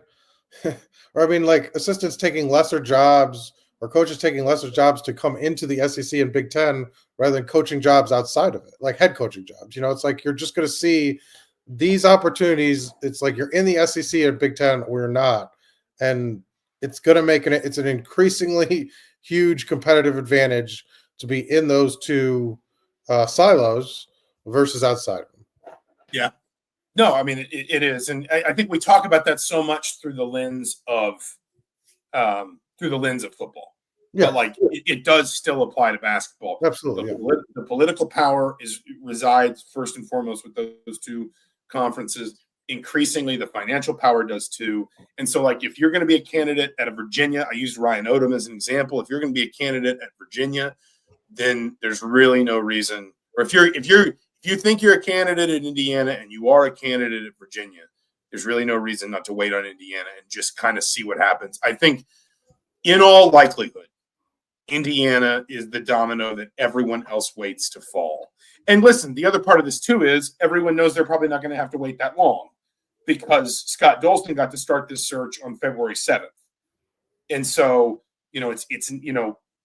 or like assistants taking lesser jobs or coaches taking lesser jobs to come into the SEC and Big Ten rather than coaching jobs outside of it, like head coaching jobs. It's like you're just going to see these opportunities. It's like you're in the SEC and Big Ten, or you're not. And it's going to make it's an increasingly huge competitive advantage to be in those two silos versus outside of them. Yeah. No, I mean, it is. And I think we talk about that so much through the lens of football. Yeah. But like it does still apply to basketball. Absolutely. The political power resides first and foremost with those two conferences. Increasingly, the financial power does too. And so, like, if you're going to be a candidate at a Virginia, I used Ryan Odom as an example. If you're going to be a candidate at Virginia, then there's really no reason. Or if you think you're a candidate at Indiana and you are a candidate at Virginia, there's really no reason not to wait on Indiana and just kind of see what happens. I think, in all likelihood, Indiana is the domino that everyone else waits to fall. And listen, the other part of this too is everyone knows they're probably not going to have to wait that long, because Scott Dolson got to start this search on February 7th. And so, it's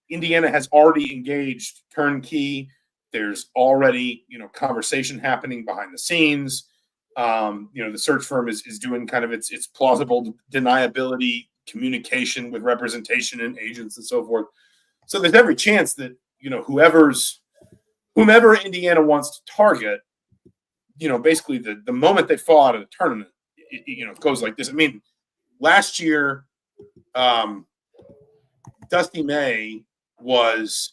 Indiana has already engaged turnkey. There's already, conversation happening behind the scenes. The search firm is doing kind of its plausible deniability communication with representation and agents and so forth. So there's every chance that, whomever Indiana wants to target, basically the moment they fall out of the tournament, it goes like this. I mean, last year, Dusty May was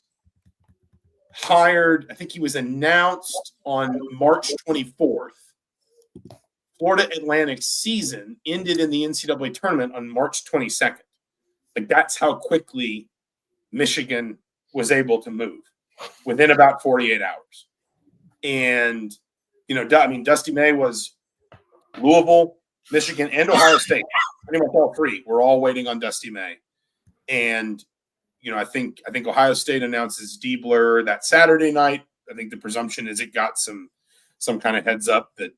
hired. I think he was announced on March 24th. Florida Atlantic's season ended in the NCAA tournament on March 22nd. Like, that's how quickly Michigan was able to move, within about 48 hours. And, Dusty May was Louisville, Michigan, and Ohio State. Pretty much all three. We're all waiting on Dusty May. And, I think Ohio State announces Diebler that Saturday night. I think the presumption is it got some kind of heads up that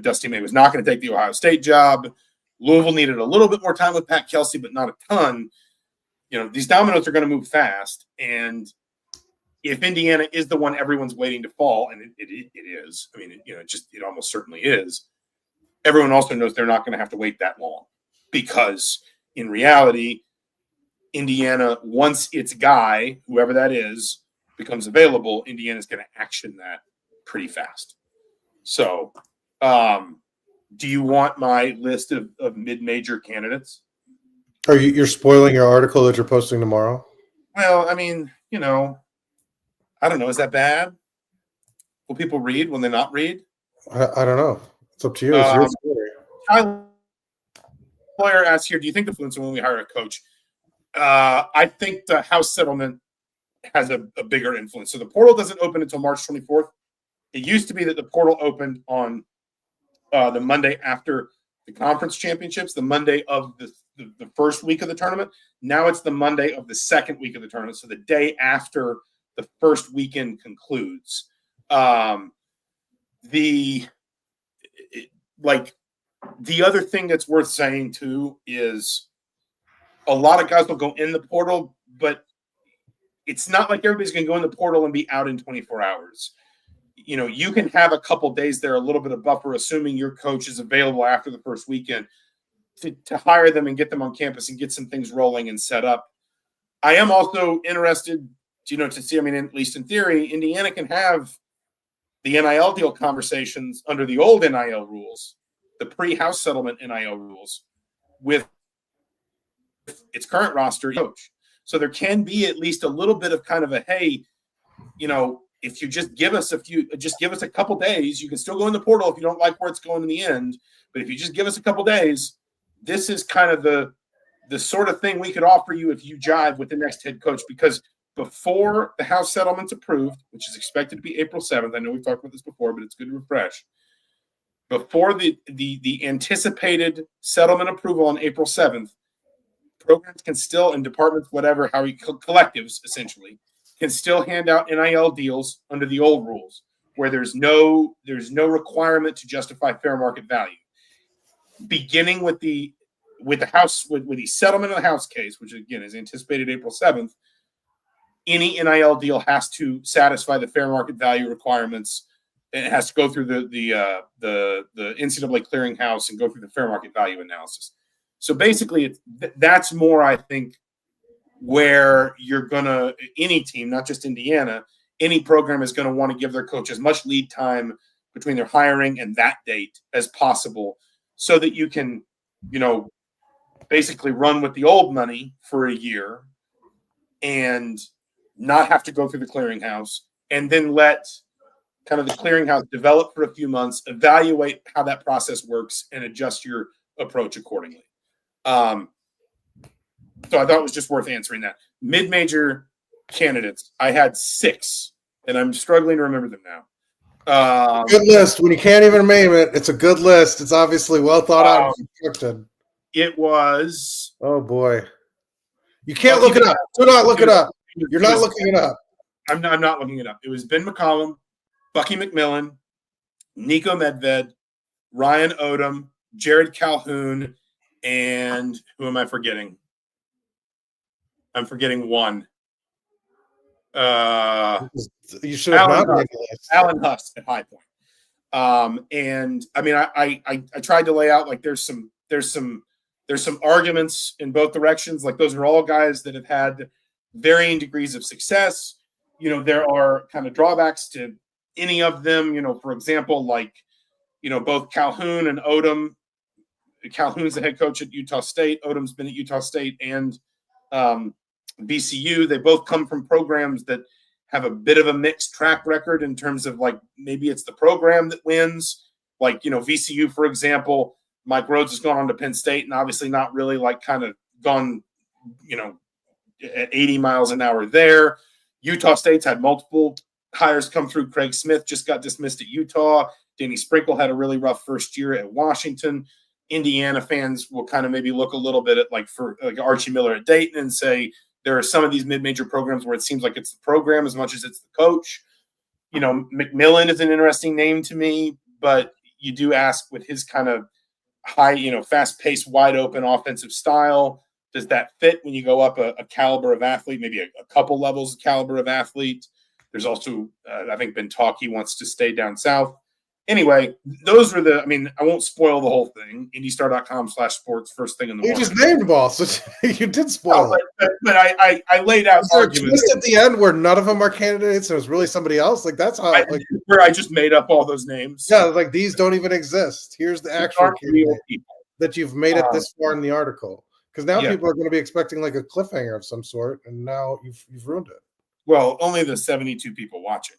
Dusty May was not going to take the Ohio State job. Louisville needed a little bit more time with Pat Kelsey, but not a ton. These dominoes are going to move fast. And if Indiana is the one everyone's waiting to fall, and it is, I mean, it almost certainly is, everyone also knows they're not going to have to wait that long, because in reality, Indiana, once its guy, whoever that is, becomes available, Indiana's going to action that pretty fast. So, do you want my list of mid-major candidates? You're spoiling your article that you're posting tomorrow? Well, I mean, I don't know. Is that bad? Will people read? Will they not read? I don't know. It's up to you. It's your story. Tyler Lawyer asks here, do you think the influence when we hire a coach? I think the house settlement has a bigger influence. So the portal doesn't open until March 24th. It used to be that the portal opened on the Monday after the conference championships, the Monday of the first week of the tournament. Now it's the Monday of the second week of the tournament, so the day after the first weekend concludes. The other thing that's worth saying too is a lot of guys will go in the portal, but it's not like everybody's going to go in the portal and be out in 24 hours. You can have a couple days there, a little bit of buffer, assuming your coach is available after the first weekend to hire them and get them on campus and get some things rolling and set up. I am also interested, to see, I mean, at least in theory, Indiana can have the NIL deal conversations under the old NIL rules, the pre-house settlement NIL rules, with its current roster coach. So there can be at least a little bit of kind of a, hey, if you just give us a couple days, you can still go in the portal if you don't like where it's going in the end. But if you just give us a couple days, this is kind of the sort of thing we could offer you if you jive with the next head coach. Because before the house settlement's approved, which is expected to be April 7th, I know we've talked about this before, but it's good to refresh. Before the anticipated settlement approval on April 7th, programs can still, and departments, whatever, collectives essentially, can still hand out NIL deals under the old rules, where there's no requirement to justify fair market value. Beginning with the house with the settlement of the house case, which again is anticipated April 7th, any NIL deal has to satisfy the fair market value requirements. And it has to go through the NCAA clearinghouse and go through the fair market value analysis. So basically, that's more, I think, where you're gonna, any team, not just Indiana, any program is going to want to give their coach as much lead time between their hiring and that date as possible, so that you can, basically run with the old money for a year and not have to go through the clearinghouse, and then let kind of the clearinghouse develop for a few months, evaluate how that process works, and adjust your approach accordingly. So I thought it was just worth answering that. Mid-major candidates, I had 6, and I'm struggling to remember them now. Good list. When you can't even name it, it's a good list. It's obviously well thought out and constructed. It was. Oh boy, you can't look it up. Do not look it up. You're not looking it up. I'm not looking it up. It was Ben McCollum, Bucky McMillan, Nico Medved, Ryan Odom, Jared Calhoun, and who am I forgetting? I'm forgetting one. You should have not made the list. Alan Huss at High Point. And I mean, I tried to lay out, like, there's some arguments in both directions. Like, those are all guys that have had varying degrees of success. There are kind of drawbacks to any of them. For example, like, both Calhoun and Odom. Calhoun's the head coach at Utah State. Odom's been at Utah State and VCU. They both come from programs that have a bit of a mixed track record in terms of, like, maybe it's the program that wins. Like, VCU, for example, Mike Rhodes has gone on to Penn State and obviously not really, like, kind of gone, at 80 miles an hour there. Utah State's had multiple hires come through. Craig Smith just got dismissed at Utah. Danny Sprinkle had a really rough first year at Washington. Indiana fans will kind of maybe look a little bit at, like Archie Miller at Dayton and say there are some of these mid-major programs where it seems like it's the program as much as it's the coach. McMillan is an interesting name to me, but you do ask, with his kind of high, fast-paced, wide-open offensive style, does that fit when you go up a caliber of athlete, maybe a couple levels of caliber of athlete? There's also, I think, been talk he wants to stay down south. Anyway, those were I won't spoil the whole thing. IndyStar.com/sports, first thing in the morning. You just named them all, so you did spoil it. But I laid out arguments. Twist at the end where none of them are candidates, and it was really somebody else. Like, that's how, where I just made up all those names. Yeah, like, these don't even exist. Here's the actual real people that you've made it this far in the article. Because now people are going to be expecting like a cliffhanger of some sort, and now you've ruined it. Well, only the 72 people watching.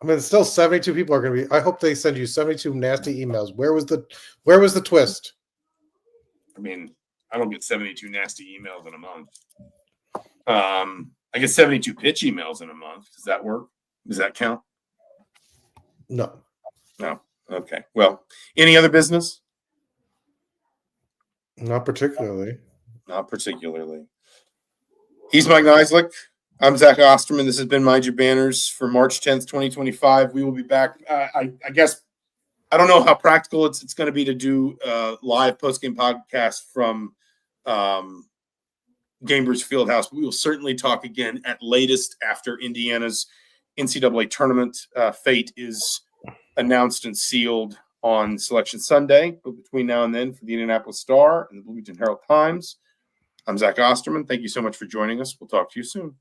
I mean, still 72 people are going to be. I hope they send you 72 nasty emails. Where was the twist? I mean, I don't get 72 nasty emails in a month. I get 72 pitch emails in a month. Does that work? Does that count? No. Okay. Well, any other business? Not particularly. He's Mike Niziolek. I'm Zach Osterman. This has been Mind Your Banners for March 10th, 2025. We will be back. I guess I don't know how practical it's going to be to do live post-game podcast from Gainbridge Fieldhouse. But we will certainly talk again at latest after Indiana's NCAA tournament fate is announced and sealed on Selection Sunday. But between now and then, for the Indianapolis Star and the Bloomington Herald Times, I'm Zach Osterman. Thank you so much for joining us. We'll talk to you soon.